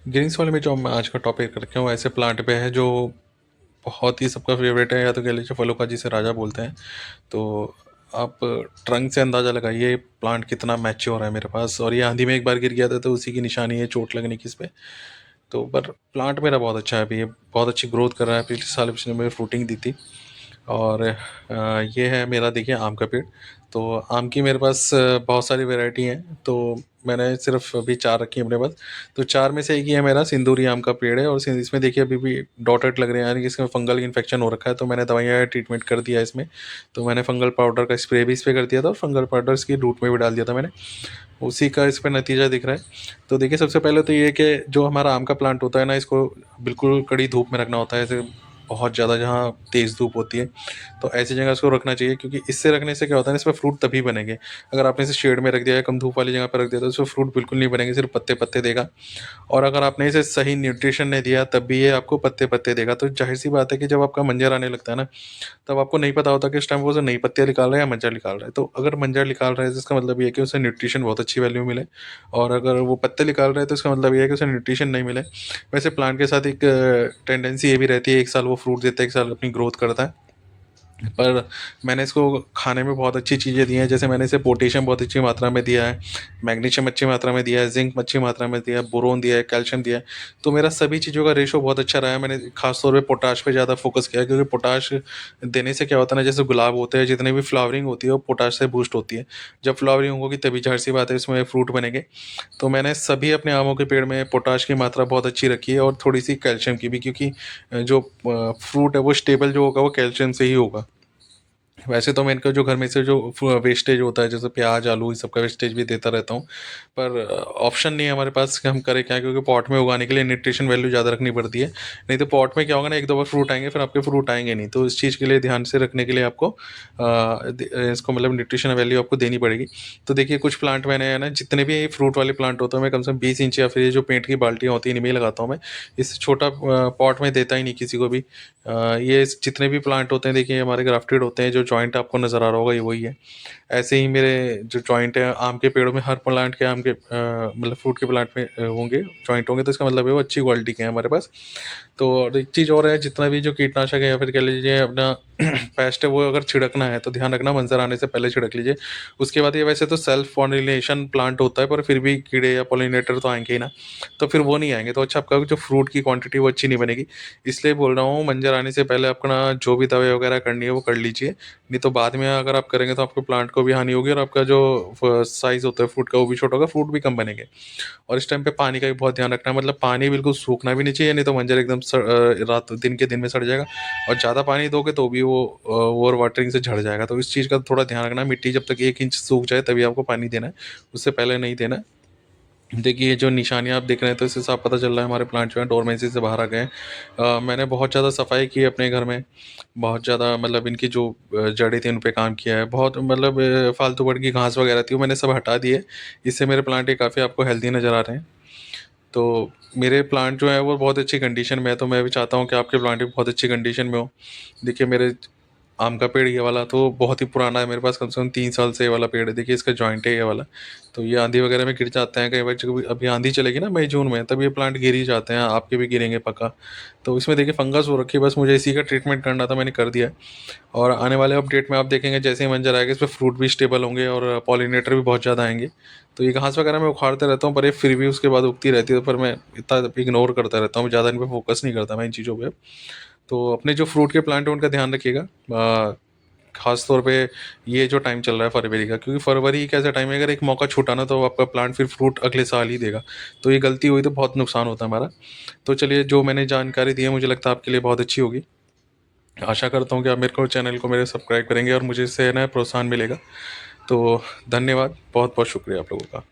Green's वाले में जो मैं आज का टॉपिक रखे हूँ ऐसे प्लांट पे है जो बहुत ही सबका फेवरेट है, या तो कह लीजिए फलों का जिसे राजा बोलते हैं। तो आप ट्रंक से अंदाज़ा लगाइए प्लांट कितना मैच्योर है मेरे पास, और ये आंधी में एक बार गिर गया था तो उसी की निशानी है चोट लगने की इस पे। तो पर प्लांट मेरा बहुत अच्छा है, अभी ये बहुत अच्छी ग्रोथ कर रहा है। पिछले साल इसने मुझे फ्रूटिंग दी थी। और ये है मेरा, देखिए, आम का पेड़। तो आम की मेरे पास बहुत सारी वैरायटी हैं। तो मैंने सिर्फ अभी 4 रखी हैं अपने पास। तो 4 में से एक ही है मेरा सिंदूरी आम का पेड़ है, और इसमें देखिए अभी भी डॉटेड लग रहे हैं, यानी कि इसमें फंगल इन्फेक्शन हो रखा है। तो मैंने दवाइयाँ ट्रीटमेंट कर दिया है इसमें। तो मैंने फंगल पाउडर का स्प्रे भी इस पे कर दिया था, और फंगल पाउडर इसकी रूट में भी डाल दिया था मैंने। उसी का इस पे नतीजा दिख रहा है। तो देखिए, सबसे पहले तो ये है कि जो हमारा आम का प्लांट होता है ना, इसको बिल्कुल कड़ी धूप में रखना होता है, ऐसे बहुत ज़्यादा जहाँ तेज़ धूप होती है। तो ऐसी जगह इसको रखना चाहिए, क्योंकि इससे रखने से क्या होता है ना, इसमें फ्रूट तभी बनेंगे। अगर आपने इसे शेड में रख दिया या कम धूप वाली जगह पर रख दिया तो इसमें फ्रूट बिल्कुल नहीं बनेंगे, सिर्फ पत्ते पत्ते देगा। और अगर आपने इसे सही न्यूट्रिशन नहीं दिया तब भी ये आपको पत्ते पत्ते देगा। तो जाहिर सी बात है कि जब आपका मंजर आने लगता है ना, तब आपको नहीं पता होता कि इस टाइम वो नई पत्तियाँ निकाल रहा है या मंजर निकाल रहा है। तो अगर मंजर निकाल रहा है तो इसका मतलब ये है कि उसे न्यूट्रिशन बहुत अच्छी वैल्यू मिले, और अगर वो पत्ते निकाल रहा है तो इसका मतलब ये है कि उसे न्यूट्रिशन नहीं मिले। वैसे प्लांट के साथ एक टेंडेंसी ये भी रहती है, एक साल वो फ्रूट देता है, एक साल अपनी ग्रोथ करता है। पर मैंने इसको खाने में बहुत अच्छी चीज़ें दी हैं। जैसे मैंने इसे पोटेशियम बहुत अच्छी मात्रा में दिया है, मैग्नीशियम अच्छी मात्रा में दिया है, जिंक अच्छी मात्रा में दिया है, बोरोन दिया है, कैल्शियम दिया है। तो मेरा सभी चीज़ों का रेशो बहुत अच्छा रहा है। मैंने खास तौर पे पोटाश पे ज़्यादा फोकस किया है, क्योंकि पोटाश देने से क्या होता है ना, जैसे गुलाब होते हैं, जितने भी फ्लावरिंग होती है वो पोटाश से बूस्ट होती है। जब फ्लावरिंग होगी तभी जाहिर सी बात है इसमें फ्रूट बनेंगे। तो मैंने सभी अपने आमों के पेड़ में पोटाश की मात्रा बहुत अच्छी रखी है, और थोड़ी सी कैल्शियम की भी, क्योंकि जो फ्रूट है वो स्टेबल जो होगा वो कैल्शियम से ही होगा। वैसे तो मैं इनको जो घर में से जो वेस्टेज होता है, जैसे प्याज आलू, इस सब का वेस्टेज भी देता रहता हूँ। पर ऑप्शन नहीं है हमारे पास कि हम करें क्या, क्योंकि पॉट में उगाने के लिए न्यूट्रिशन वैल्यू ज़्यादा रखनी पड़ती है। नहीं तो पॉट में क्या होगा ना, एक दो बार फ्रूट आएंगे फिर आपके फ्रूट आएंगे नहीं। तो इस चीज़ के लिए ध्यान से रखने के लिए आपको इसको मतलब न्यूट्रिशन वैल्यू आपको देनी पड़ेगी। तो देखिए, कुछ प्लांट मैंने है ना, जितने भी फ्रूट वाले प्लांट होते हैं मैं कम से कम 20 इंच या फिर ये जो पेंट की बाल्टियाँ होती हैं इनमें ही लगाता हूँ मैं। इससे छोटा पॉट में देता ही नहीं किसी को भी। ये जितने भी प्लांट होते हैं देखिए हमारे ग्राफ्टेड होते हैं। जो जॉइंट आपको नज़र आ रहा होगा ये वही है। ऐसे ही मेरे जो जॉइंट है आम के पेड़ों में, हर प्लांट के आम के मतलब फ्रूट के प्लांट में होंगे जॉइंट होंगे, तो इसका मतलब है वो अच्छी क्वालिटी के हैं हमारे पास। तो और एक चीज़ और है, जितना भी जो कीटनाशक है या फिर कह लीजिए अपना पेस्ट है, वो अगर छिड़कना है तो ध्यान रखना मंजर आने से पहले छिड़क लीजिए। उसके बाद ये वैसे तो सेल्फ पॉलिनेशन प्लांट होता है, पर फिर भी कीड़े या पॉलिनेटर तो आएंगे ही ना। तो फिर वो नहीं आएंगे तो अच्छा आपका जो फ्रूट की क्वांटिटी वो अच्छी नहीं बनेगी। इसलिए बोल रहा हूँ, मंजर आने से पहले अपना जो भी दवाई वगैरह करनी है वो कर लीजिए। नहीं तो बाद में अगर आप करेंगे तो आपके प्लांट को भी हानि होगी, और आपका जो साइज़ होता है फ्रूट का वो भी छोटा होगा, फ्रूट भी कम बनेंगे। और इस टाइम पे पानी का भी बहुत ध्यान रखना है, मतलब पानी बिल्कुल सूखना भी नहीं चाहिए, नहीं तो मंजर एकदम रात दिन के दिन में सड़ जाएगा। और ज़्यादा पानी दोगे तो भी वो ओवर वाटरिंग से झड़ जाएगा। तो इस चीज़ का थोड़ा ध्यान रखना है। मिट्टी जब तक 1 इंच सूख जाए तभी आपको पानी देना है, उससे पहले नहीं देना है। देखिए, ये जो निशानियाँ आप देख रहे हैं तो इससे साफ पता चल रहा है हमारे प्लांट जो है डोरमेंसी से बाहर आ गए हैं। मैंने बहुत ज़्यादा सफाई की है अपने घर में। बहुत ज़्यादा मतलब इनकी जो जड़ें थी उन पे काम किया है। बहुत मतलब फालतू बड़ की घास वगैरह थी वो मैंने सब हटा दी है। इससे मेरे प्लांट ये काफ़ी आपको हेल्दी नज़र आ रहे हैं। तो मेरे प्लांट जो है वो बहुत अच्छी कंडीशन में है, तो मैं भी चाहता हूँ कि आपके प्लांट भी बहुत अच्छी कंडीशन में हो। देखिए, मेरे आम का पेड़ ये वाला तो बहुत ही पुराना है, मेरे पास कम से कम 3 साल से ये वाला पेड़ है। देखिए, इसका जॉइंट है ये वाला। तो ये आंधी वगैरह में गिर जाते हैं कई बार। जब अभी आंधी चलेगी ना मई जून में, तब ये प्लांट गिर ही जाते हैं, आपके भी गिरेंगे पक्का। तो इसमें देखिए फंगस हो रखी है, बस मुझे इसी का ट्रीटमेंट करना था, मैंने कर दिया है। और आने वाले अपडेट में आप देखेंगे जैसे ही मंजर आएगा इस पर फ्रूट भी स्टेबल होंगे, और पॉलिनेटर भी बहुत ज़्यादा आएंगे। तो ये घास वगैरह मैं उखाड़ते रहता हूँ, पर ये फिर भी उसके बाद उगती रहती है, तो पर मैं इतना इग्नोर करता रहता हूँ, ज़्यादा इन पर फोकस नहीं करता मैं इन चीज़ों पर। तो अपने जो फ्रूट के प्लांट हैं उनका ध्यान रखिएगा। खास तौर पे ये जो टाइम चल रहा है फरवरी का, क्योंकि फरवरी एक ऐसा टाइम है, अगर एक मौका छूटा ना तो आपका प्लांट फिर फ्रूट अगले साल ही देगा। तो ये गलती हुई तो बहुत नुकसान होता है हमारा। तो चलिए, जो मैंने जानकारी दी है मुझे लगता है आपके लिए बहुत अच्छी होगी। आशा करता हूँ कि आप मेरे को चैनल को मेरे सब्सक्राइब करेंगे और मुझे इससे ना प्रोत्साहन मिलेगा। तो धन्यवाद, बहुत बहुत शुक्रिया आप लोगों का।